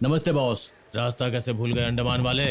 नमस्ते बॉस। रास्ता कैसे भूल गए अंडमान वाले?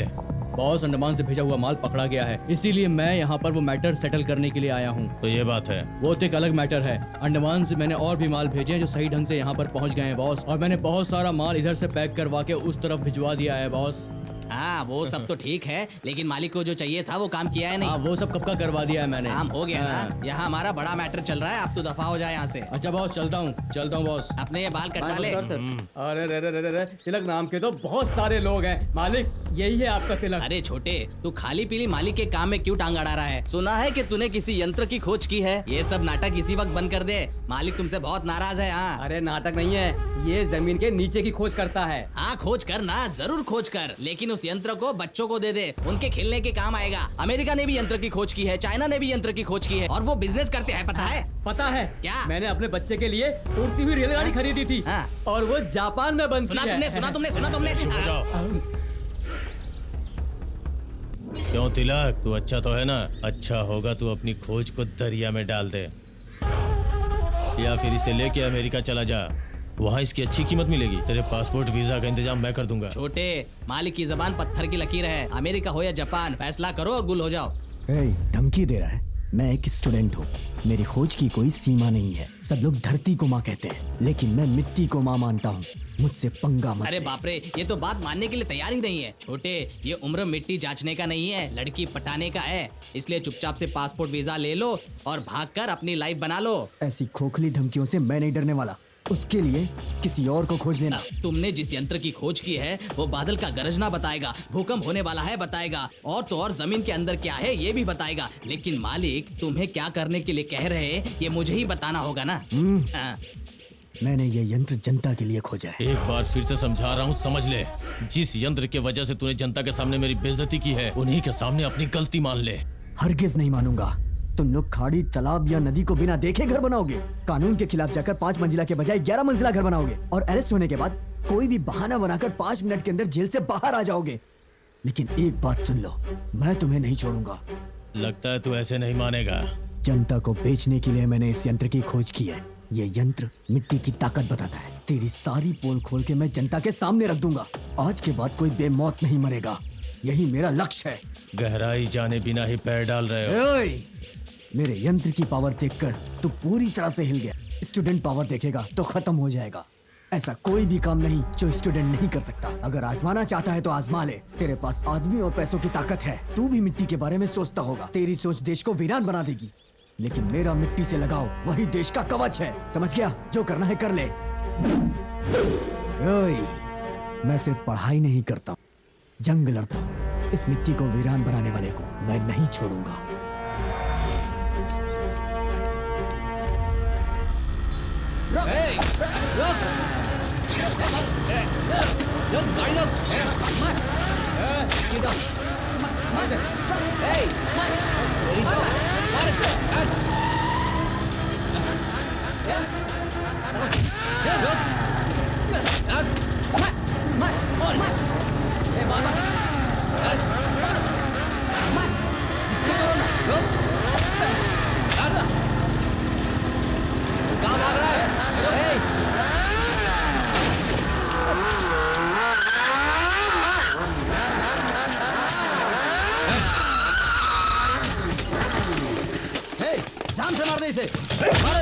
बॉस, अंडमान से भेजा हुआ माल पकड़ा गया है, इसीलिए मैं यहाँ पर वो मैटर सेटल करने के लिए आया हूँ। तो ये बात है। वो तो एक अलग मैटर है। अंडमान से मैंने और भी माल भेजे हैं जो सही ढंग से यहाँ पर पहुँच गए हैं बॉस, और मैंने बहुत सारा माल इधर से पैक करवा के उस तरफ भिजवा दिया है बॉस। हाँ वो सब तो ठीक है, लेकिन मालिक को जो चाहिए था वो काम किया है नहीं। हाँ, वो सब कब का करवा दिया है मैंने। काम हो गया हाँ। ना। यहाँ हमारा बड़ा मैटर चल रहा है, अब तो दफा हो जाए यहाँ से। अच्छा बॉस, चलता हूँ बॉस। अपने ये बाल कटवा ले। अरे रे रे रे रे, तिलक नाम के तो बहुत सारे लोग हैं मालिक, यही है आपका तिलक। अरे छोटे, तू खाली पीली मालिक के काम में क्यों टांग अड़ा रहा है? सुना है कि तूने किसी यंत्र की खोज की है। ये सब नाटक इसी वक्त बंद कर दे, मालिक तुमसे बहुत नाराज है। हाँ अरे नाटक नहीं है, ये जमीन के नीचे की खोज करता है। हाँ खोज कर ना, जरूर खोज कर, लेकिन उस यंत्र को बच्चों को दे दे, उनके खेलने के काम आएगा। अमेरिका ने भी यंत्र की खोज की है, चाइना ने भी यंत्र की खोज की है, और वो बिजनेस करते हैं, पता है? पता है क्या? मैंने अपने बच्चे के लिए उड़ती हुई रेलगाड़ी खरीदी थी। हाँ। और वो जापान में बनती सुना है। तुमने, सुना तुमने, सुना तुमने। चुप हो जाओ। क्यों तिलक, तू अच्छा तो है ना? अच्छा होगा तू अपनी खोज को दरिया में डाल दे, या फिर इसे लेके अमेरिका चला जा, वहाँ इसकी अच्छी कीमत मिलेगी। तेरे पासपोर्ट वीजा का इंतजाम मैं कर दूंगा। छोटे, मालिक की जबान पत्थर की लकीर है, अमेरिका हो या जापान, फैसला करो और गुल हो जाओ। धमकी दे रहा है? मैं एक स्टूडेंट हूँ, मेरी खोज की कोई सीमा नहीं है। सब लोग धरती को माँ कहते हैं, लेकिन मैं मिट्टी को माँ मानता हूँ। मुझसे पंगा मत अरे ले। बाप रे, ये तो बात मानने के लिए तैयार ही नहीं है। छोटे, ये उम्र मिट्टी जांचने का नहीं है, लड़की पटाने का है। इसलिए चुपचाप से पासपोर्ट वीजा ले लो और भागकर अपनी लाइफ बना लो। ऐसी खोखली धमकियों से मैं नहीं डरने वाला। उसके लिए किसी और को खोज लेना। तुमने जिस यंत्र की खोज की है वो बादल का गरजना बताएगा, भूकंप होने वाला है बताएगा, और तो और जमीन के अंदर क्या है ये भी बताएगा। लेकिन मालिक तुम्हें क्या करने के लिए कह रहे हैं ये मुझे ही बताना होगा ना। हाँ। मैंने ये यंत्र जनता के लिए खोजा है। एक बार फिर से समझा रहा हूँ, समझ ले। जिस यंत्र के वजह से तूने जनता के सामने मेरी बेइज्जती की है, उन्हीं के सामने अपनी गलती मान ले। हरगिज नहीं मानूंगा। तुम लोग खाड़ी, तालाब या नदी को बिना देखे घर बनाओगे। कानून के खिलाफ जाकर 5 मंजिला के बजाय 11 मंजिला घर बनाओगे, और अरेस्ट होने के बाद कोई भी बहाना बनाकर 5 मिनट के अंदर जेल से बाहर आ जाओगे। लेकिन एक बात सुन लो, मैं तुम्हें नहीं छोड़ूंगा। लगता है तू ऐसे नहीं मानेगा। जनता को बेचने के लिए मैंने इस यंत्र की खोज की है। ये यंत्र मिट्टी की ताकत बताता है। तेरी सारी पोल खोल के मैं जनता के सामने रख दूंगा। आज के बाद कोई बेमौत नहीं मरेगा, यही मेरा लक्ष्य है। गहराई जाने बिना ही पैर डाल रहे हो। ओए! मेरे यंत्र की पावर देखकर तू पूरी तरह से हिल गया। स्टूडेंट पावर देखेगा तो खत्म हो जाएगा। ऐसा कोई भी काम नहीं जो स्टूडेंट नहीं कर सकता। अगर आजमाना चाहता है तो आजमा ले। तेरे पास आदमी और पैसों की ताकत है। तू भी मिट्टी के बारे में सोचता होगा। तेरी सोच देश को वीरान बना देगी, लेकिन मेरा मिट्टी से लगाव वही देश का कवच है। समझ गया? जो करना है कर ले। ओए! मैं सिर्फ पढ़ाई नहीं करता, जंग लड़ता हूँ। इस मिट्टी को वीरान बनाने वाले को मैं नहीं छोड़ूंगा। रुक, गाड़ी रोक। सीधा। मेरी तो मार इसको। कहाँ भाग रहा है? जान से मार दे इसे। मारो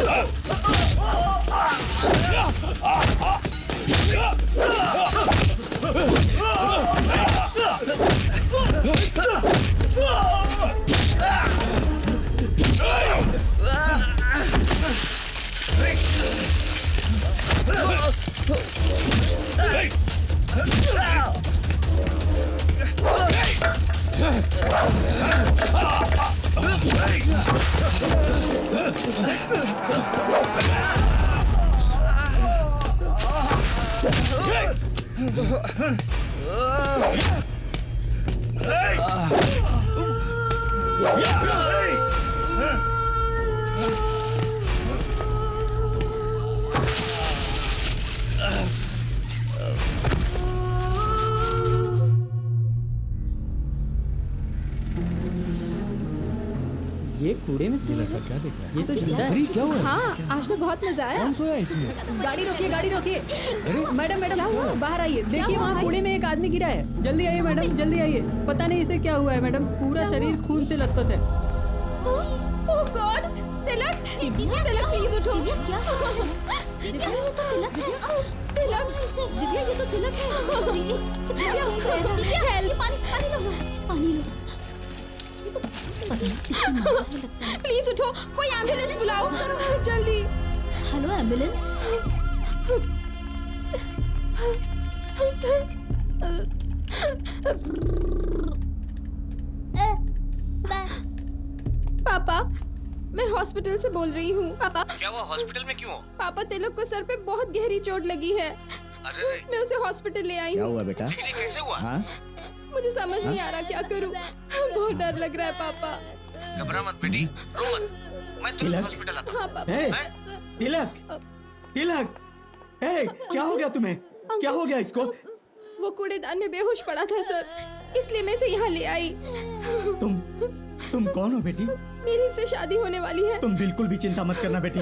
ये कूड़े में सोया है? क्या देख रहा है? ये तो जिंदा है। अरे क्या हुआ? हाँ आज तो बहुत मजा आया। कौन सोया इसमें? गाड़ी रोकिए, गाड़ी रोकिए। मैडम मैडम क्या हुआ? बाहर आइए, देखिए हुआ वहाँ भाई? कूड़े में एक आदमी गिरा है। जल्दी आइए मैडम, जल्दी आइए। पता नहीं इसे क्या हुआ है मैडम, पूरा शरीर खून से लथपथ है। ओह गॉड, तिलक तिलक प्लीज उठो। क्या दिव्या, ये तो तिलक है। तिलक दिव्या, ये तो तिलक है। क्या हो गया? हेल्प, पानी लो, पानी लो। प्लीज उठो, कोई एम्बुलेंस बुलाओ जल्दी। Hello ambulance. पापा मैं हॉस्पिटल से बोल रही हूँ। पापा क्या हुआ? हॉस्पिटल में क्यों? पापा तिलक को सर पे बहुत गहरी चोट लगी है। अरे मैं उसे हॉस्पिटल ले आई क्या हूँ। हुआ बेटा? ये कैसे हुआ? हाँ मुझे समझ नहीं आ रहा क्या करूँ। बहुत डर लग रहा है पापा। घबरा मत बेटी, रो मत, मैं तुरंत तिलक? हॉस्पिटल आता हूँ। हाँ पापा। हे, हैं? तिलक तिलक, हे, क्या हो गया तुम्हें? क्या हो गया इसको? वो कूड़ेदान में बेहोश पड़ा था सर, इसलिए मैं इसे यहाँ ले आई। तुम कौन हो बेटी? मेरी इससे शादी होने वाली है। तुम बिल्कुल भी चिंता मत करना बेटी,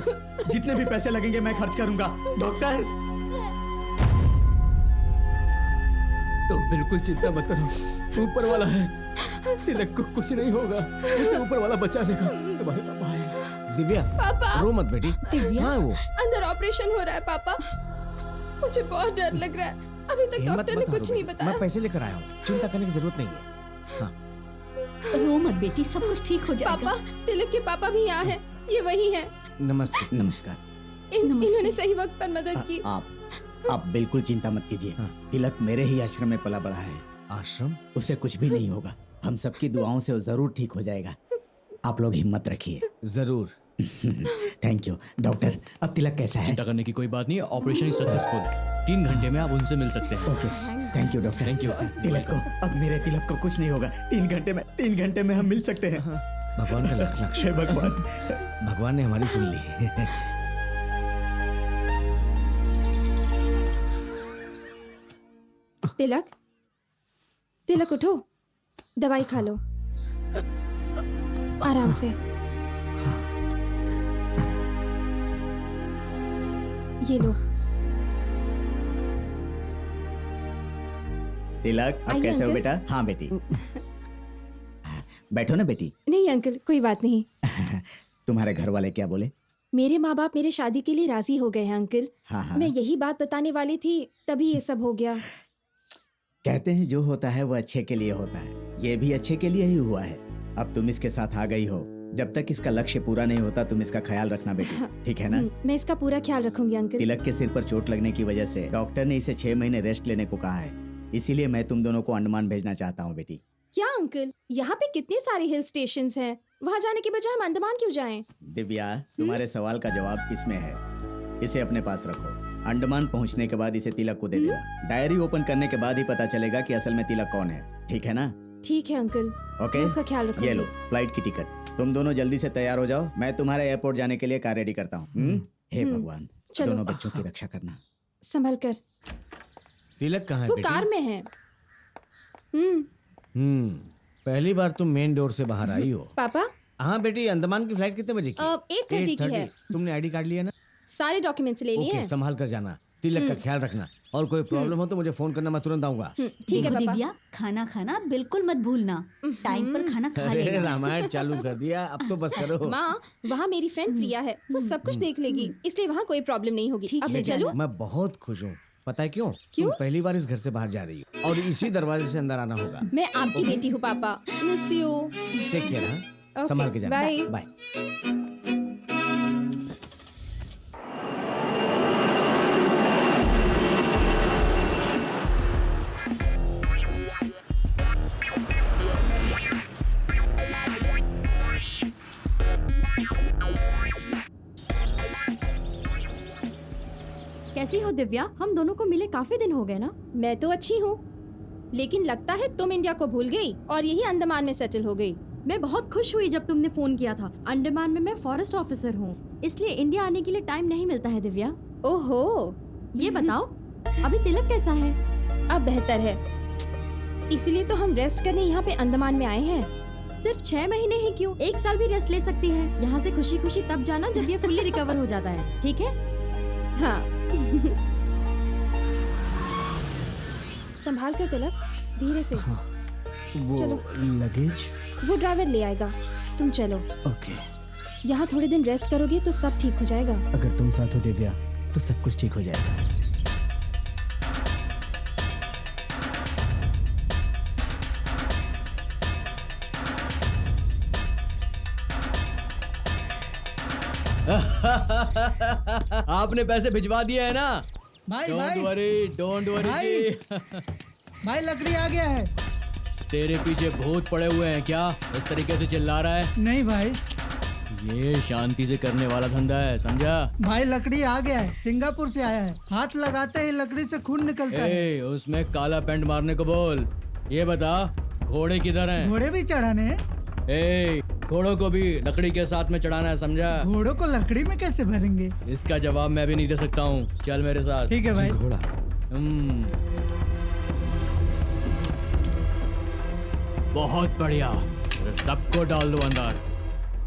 जितने भी पैसे लगेंगे मैं खर्च करूंगा। डॉक्टर, तुम बिल्कुल चिंता मत करो, ऊपर वाला है, तिलक को कुछ नहीं होगा, उसे ऊपर वाला बचा लेगा। तुम्हारे पापा है। दिव्या पापा रो मत बेटी। दिव्या? हाँ वो अंदर ऑपरेशन हो रहा है पापा, मुझे बहुत डर लग रहा है। अभी तक हिम्मत डॉक्टर ने मत हारो कुछ नहीं बेटी, बताया। मैं पैसे लेकर आया हूँ, चिंता करने की जरूरत नहीं है। हाँ रो मत बेटी, सब कुछ ठीक हो जाएगा। पापा तिलक के पापा भी यहाँ हैं, ये वही हैं। नमस्ते। नमस्कार। इन्होंने सही वक्त पर मदद की। आप बिल्कुल चिंता मत कीजिए। तिलक मेरे ही आश्रम में पला बड़ा है, आश्रम? उसे कुछ भी नहीं होगा। हम सबकी दुआओं से वो जरूर ठीक हो जाएगा। आप लोग हिम्मत रखिए। जरूर। Thank you doctor. अब तिलक कैसा है? चिंता करने की कोई बात नहीं, ऑपरेशन सक्सेसफुल। 3 घंटे में आप उनसे मिल सकते हैं। Okay, thank you doctor. Thank you. तिलक को, अब मेरे तिलक को कुछ नहीं होगा। 3 घंटे में हम मिल सकते हैं। भगवान का लाख लाख हे शुक्र। भगवान। भगवान ने हमारी सुन ली। तिलक तिलक उठो, दवाई खा लो आराम से। ये लो। तिलक, अब आइए, कैसे हो अंकल। बेटा? हाँ बेटी, बैठो ना बेटी। नहीं अंकल कोई बात नहीं। तुम्हारे घर वाले क्या बोले? मेरे माँ बाप मेरे शादी के लिए राजी हो गए हैं अंकल। हाँ हाँ, मैं यही बात बताने वाली थी, तभी ये सब हो गया। कहते हैं जो होता है वो अच्छे के लिए होता है। ये भी अच्छे के लिए ही हुआ है। अब तुम इसके साथ आ गई हो, जब तक इसका लक्ष्य पूरा नहीं होता तुम इसका ख्याल रखना बेटी, ठीक है ना? मैं इसका पूरा ख्याल रखूंगी अंकल। तिलक के सिर पर चोट लगने की वजह से डॉक्टर ने इसे 6 महीने रेस्ट लेने को कहा है, इसीलिए मैं तुम दोनों को अंडमान भेजना चाहता हूँ बेटी। क्या अंकल, यहाँ पे कितने सारे हिल स्टेशंस हैं, वहाँ जाने के बजाय हम अंडमान क्यों जाएं? दिव्या, तुम्हारे सवाल का जवाब इसमें है। इसे अपने पास रखो। अंडमान पहुंचने के बाद इसे तिलक को दे देना। डायरी ओपन करने के बाद ही पता चलेगा कि असल में तिलक कौन है, ठीक है ना? ठीक है अंकल, ओके, मैं उसका ख्याल ये रखूंगी। लो फ्लाइट की टिकट। तुम दोनों जल्दी से तैयार हो जाओ, मैं तुम्हारे एयरपोर्ट जाने के लिए कार रेडी करता हूँ। हे भगवान, चलो। दोनों बच्चों की रक्षा करना। संभल कर। तिलक कहाँ है वो बेटी? कार में है। पहली बार तुम मेन डोर से बाहर आई हो। पापा हाँ बेटी, अंडमान की फ्लाइट कितने बजे की? 8:30 की है। तुमने आईडी कार्ड लिया ना? सारे डॉक्यूमेंट्स ले लिए ओके, हैं। संभाल कर जाना। तिलक का ख्याल रखना, और कोई प्रॉब्लम हो तो मुझे फोन करना, मैं तुरंत आऊंगा। ठीक है देखो पापा। दिव्या, खाना खाना बिल्कुल मत भूलना। टाइम पर खाना खा अरे लेना। रामायण चालू कर दिया, अब तो बस करो। माँ, वहाँ मेरी फ्रेंड प्रिया है, वो सब कुछ देख लेगी, इसलिए वहाँ कोई प्रॉब्लम नहीं होगी। ठीक अब है, मैं चलूँ? मैं बहुत खुश हूँ, पता है क्यों? क्यों? तुम पहली बार इस घर से बाहर जा रही हो और इसी दरवाजे से अंदर आना होगा। मैं आपकी बेटी हूँ पापा, मिस यू। Take care. हाँ, ओके, संभाल के जाना। बाय। बाय। कैसी हो दिव्या? हम दोनों को मिले काफी दिन हो गए ना। मैं तो अच्छी हूँ, लेकिन लगता है तुम इंडिया को भूल गई और यही अंडमान में सेटल हो गई। मैं बहुत खुश हुई जब तुमने फोन किया था। अंडमान में मैं फॉरेस्ट ऑफिसर हूँ, इसलिए इंडिया आने के लिए टाइम नहीं मिलता है दिव्या। ओहो, ये बताओ, अभी तिलक कैसा है? अब बेहतर है, इसीलिए तो हम रेस्ट करने यहाँ पे अंडमान में आए हैं। सिर्फ 6 महीने ही क्यों, 1 साल भी रेस्ट ले सकती है। यहाँ से खुशी खुशी तब जाना जब ये फुल्ली रिकवर हो जाता है, ठीक है? हाँ। संभाल कर तिलक, धीरे से। वो चलो। लगेज। वो ड्राइवर ले आएगा, तुम चलो। ओके। यहाँ थोड़े दिन रेस्ट करोगे तो सब ठीक हो जाएगा। अगर तुम साथ हो दिव्या तो सब कुछ ठीक हो जाएगा। आपने पैसे भिजवा दिए है ना? भाई डोंट वरी भाई। जी। भाई लकड़ी आ गया है। तेरे पीछे भूत पड़े हुए हैं क्या? इस तरीके से चिल्ला रहा है। नहीं भाई, ये शांति से करने वाला धंधा है, समझा? भाई लकड़ी आ गया है, सिंगापुर से आया है। हाथ लगाते ही लकड़ी से खून निकलता है। ए, उसमें काला पेंट मारने को बोल। ये बता, घोड़े किधर हैं? घोड़े भी चढ़ाने हैं। ए, घोड़ों को भी लकड़ी के साथ में चढ़ाना है, समझा? घोड़ों को लकड़ी में कैसे भरेंगे? इसका जवाब मैं भी नहीं दे सकता हूँ। चल मेरे साथ। ठीक है भाई। घोड़ा। बहुत बढ़िया, सबको डाल दो अंदर।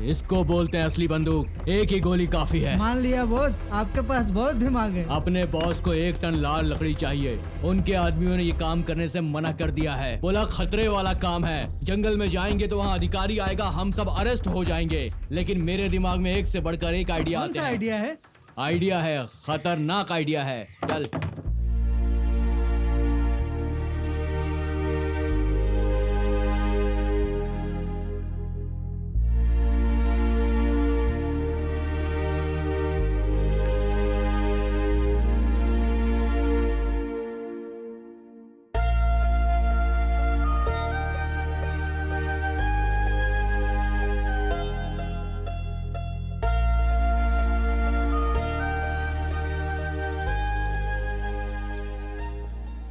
इसको बोलते हैं असली बंदूक। एक ही गोली काफी है। मान लिया बॉस, आपके पास बहुत दिमाग है। अपने बॉस को 1 टन लाल लकड़ी चाहिए। उनके आदमियों ने ये काम करने से मना कर दिया है। बोला खतरे वाला काम है, जंगल में जाएंगे तो वहाँ अधिकारी आएगा, हम सब अरेस्ट हो जाएंगे। लेकिन मेरे दिमाग में एक से बढ़कर एक आइडिया कौन आते सा हैं। आइडिया है? आइडिया है, खतरनाक आइडिया है। चल।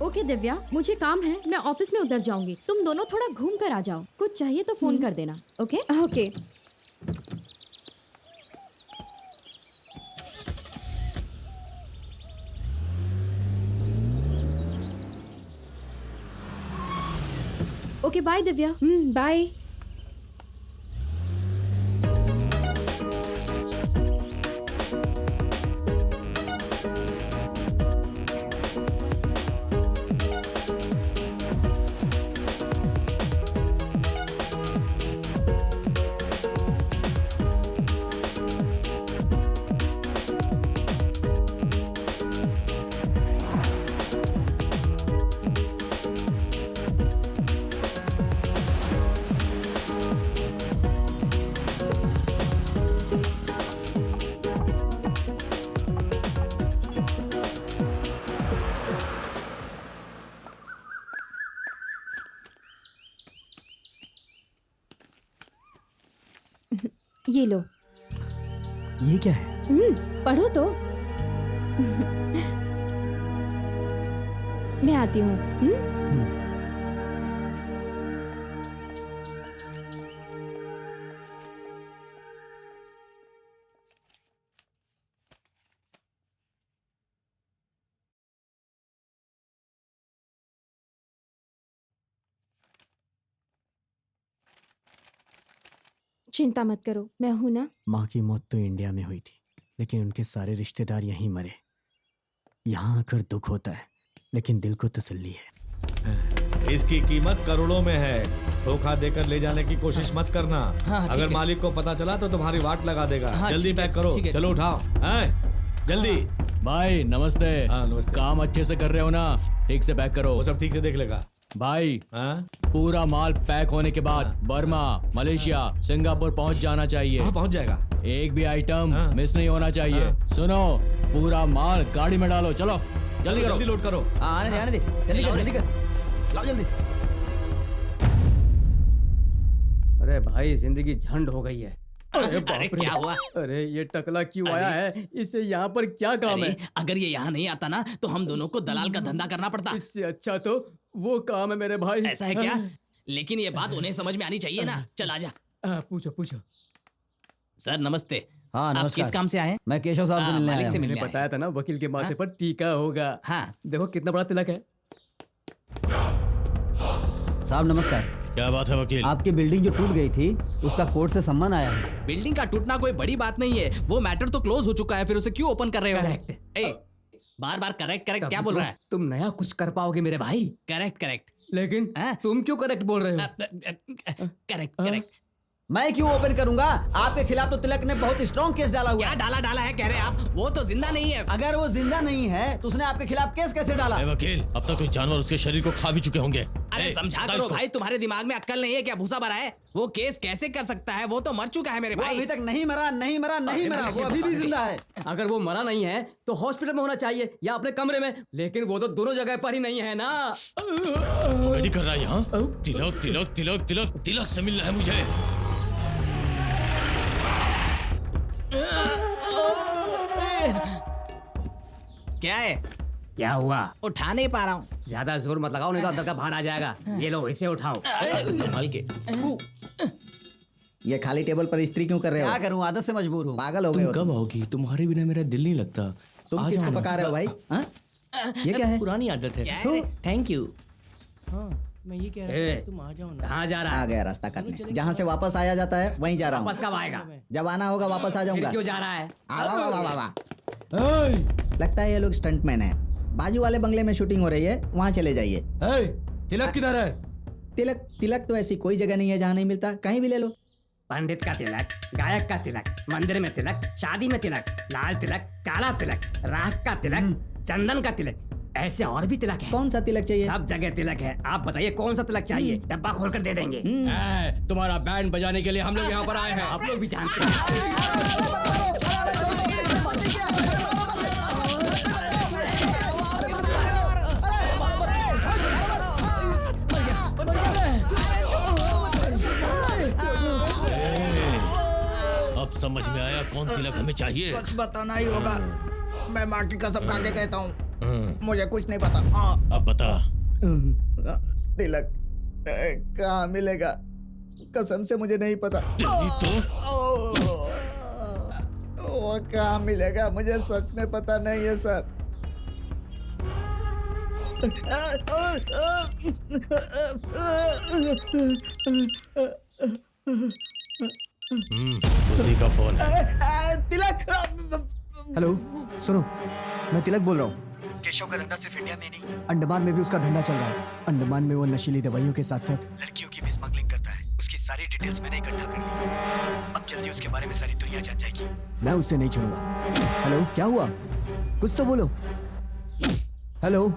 ओके दिव्या, मुझे काम है, मैं ऑफिस में उतर जाऊंगी। तुम दोनों थोड़ा घूम कर आ जाओ। कुछ चाहिए तो फोन कर देना, okay? Okay. Okay bye Divya. Bye. ये लो। ये क्या है? पढ़ो तो। मैं आती हूँ। चिंता मत करो, मैं हूं ना। माँ की मौत तो इंडिया में हुई थी, लेकिन उनके सारे रिश्तेदार यहीं मरे। यहाँ आकर दुख होता है, लेकिन दिल को तसल्ली है। इसकी कीमत करोड़ों में है। धोखा देकर ले जाने की कोशिश मत करना। हाँ, ठीक अगर है। मालिक को पता चला तो तुम्हारी वाट लगा देगा। हाँ, जल्दी ठीक है, पैक करो। ठीक है। चलो उठाओ। हैं? जल्दी। भाई नमस्ते। हाँ, नमस्ते। काम अच्छे से कर रहे हो ना? ठीक से पैक करो। वो सब ठीक से देख लेगा। भाई हाँ? पूरा माल पैक होने के बाद बर्मा, मलेशिया, सिंगापुर पहुंच जाना चाहिए। हाँ, पहुंच जाएगा। एक भी आइटम हाँ। मिस नहीं होना चाहिए। हाँ। सुनो, पूरा माल गाड़ी में डालो। चलो जल्दी करो। जल्दी लोड करो। आने दे जल्दी कर लाओ जल्दी। अरे भाई जिंदगी झंड हो गई है। अरे क्या हुआ? अरे ये टकला क्यों आया है? इससे यहाँ पर क्या काम है? अरे अगर ये यहाँ नहीं आता ना तो हम दोनों को दलाल का धंधा करना पड़ता। इससे अच्छा तो वो काम है मेरे भाई। ऐसा है क्या? लेकिन ये बात उन्हें समझ में आनी चाहिए ना। चल आजा। पूछो पूछो। सर नमस्ते। हाँ आप नमस्कार। किस काम से आए हैं? मैं केशव साहब से मिलने मालिक आया से हूँ। मिलने मैंने आए बताया था ना, वकील के माथे पर टीका होगा। हाँ। देखो कितना बड़ा तिलक है। साहब नमस्कार। क्या बात है वकील? आपकी बिल्डिंग जो टूट गई थी उसका कोर्ट से सम्मान आया है। बिल्डिंग का टूटना कोई बड़ी बात नहीं है, वो मैटर तो क्लोज हो चुका है, फिर उसे क्यों ओपन कर रहे हो? Correct. ए, बार बार करेक्ट करेक्ट क्या बोल रहा है? तुम नया कुछ कर पाओगे मेरे भाई, करेक्ट करेक्ट लेकिन हाँ? तुम क्यों करेक्ट बोल रहे हो? करेक्ट करेक्ट मैं क्यों ओपन करूंगा? आपके खिलाफ तो तिलक ने बहुत स्ट्रॉन्ग केस डाला हुआ क्या है। डाला है कह रहे आप? वो तो जिंदा नहीं है। अगर वो जिंदा नहीं है तो उसने आपके खिलाफ केस कैसे डाला? ए वकील, अब तक तो जानवर उसके शरीर को खा भी चुके होंगे। अरे ए, समझा बता करो इसको। भाई, तुम्हारे दिमाग में अक्ल नहीं है क्या? भूसा भरा है? वो केस कैसे कर सकता है? वो तो मर चुका है मेरे वो भाई। अभी तक नहीं मरा, नहीं मरा, नहीं मरा, वो अभी भी जिंदा है। अगर वो मरा नहीं है तो हॉस्पिटल में होना चाहिए या अपने कमरे में, लेकिन वो तो दोनों जगह पर ही नहीं है ना। कॉमेडी कर रहा है यहाँ? तिलक तिलक तिलक तिलक तिलक से मिलना है मुझे। क्या है? क्या हुआ? उठा नहीं पा रहा हूँ। ज्यादा जोर मत लगाओ नहीं तो अंदर का बाहर आ जाएगा। ये लो इसे उठाओ। संभाल के। ये खाली टेबल पर इस्त्री क्यों कर रहे हो? क्या करूं, आदत से मजबूर हूँ। पागल हो गए हो? कब आओगी? तुम्हारे बिना मेरा दिल नहीं लगता। तुम किसको पका रहे हो भाई? हाँ? ये क्या है? पुरानी आदत है। क्या है? Thank you. हाँ, मैं ये कह रहा ए, था तुम आ जाओ ना। कहाँ जा रहा आ है? गया रास्ता काटने। जहाँ से वापस आया जाता है वहीं जा रहा वापस हूँ। कब आएगा? जब आना होगा वापस आ फिर जाऊंगा। क्यों जा रहा है? वाह वाह वाह वाह। लगता है ये लोग स्टंटमैन है। बाजू वाले बंगले में शूटिंग हो रही है, वहाँ चले जाइए। तिलक किधर है? तिलक तिलक तो ऐसी कोई जगह नहीं है जहाँ नहीं मिलता, कहीं भी ले लो। पंडित का तिलक, गायक का तिलक, मंदिर में तिलक, शादी में तिलक, लाल तिलक, काला तिलक, राख का तिलक, चंदन का तिलक, ऐसे और भी तिलक है। कौन सा तिलक चाहिए? सब जगह तिलक है। आप बताइए कौन सा तिलक चाहिए? डब्बा खोलकर दे देंगे। तुम्हारा बैंड बजाने के लिए हम लोग यहाँ पर आए हैं। आप लोग भी जानते हैं। अब समझ में आया कौन तिलक हमें चाहिए। कुछ बताना ही होगा। मैं माँ की कसम खा के कहता हूँ, मुझे कुछ नहीं पता। अब बता। तिलक कहाँ मिलेगा? कसम से मुझे नहीं पता। वो कहाँ मिलेगा मुझे सच में पता नहीं है सर। उसी का फोन है। तिलक। हेलो, सुनो, मैं तिलक बोल रहा हूँ। केशव का धंधा सिर्फ इंडिया में ही नहीं, अंडमान में भी उसका धंधा चल रहा है। अंडमान में वो नशीली दवाइयों के साथ साथ लड़कियों की भी स्मगलिंग करता है। उसकी सारी डिटेल्स मैंने इकट्ठा कर ली। अब जल्दी उसके बारे में सारी दुनिया जान जाएगी। मैं उससे नहीं छोड़ूंगा। हेलो, क्या हुआ? कुछ तो बोलो। हेलो।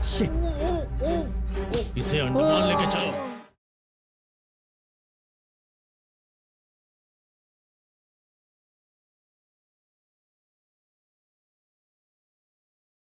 शिट। इसे अंडमान लेके चलो।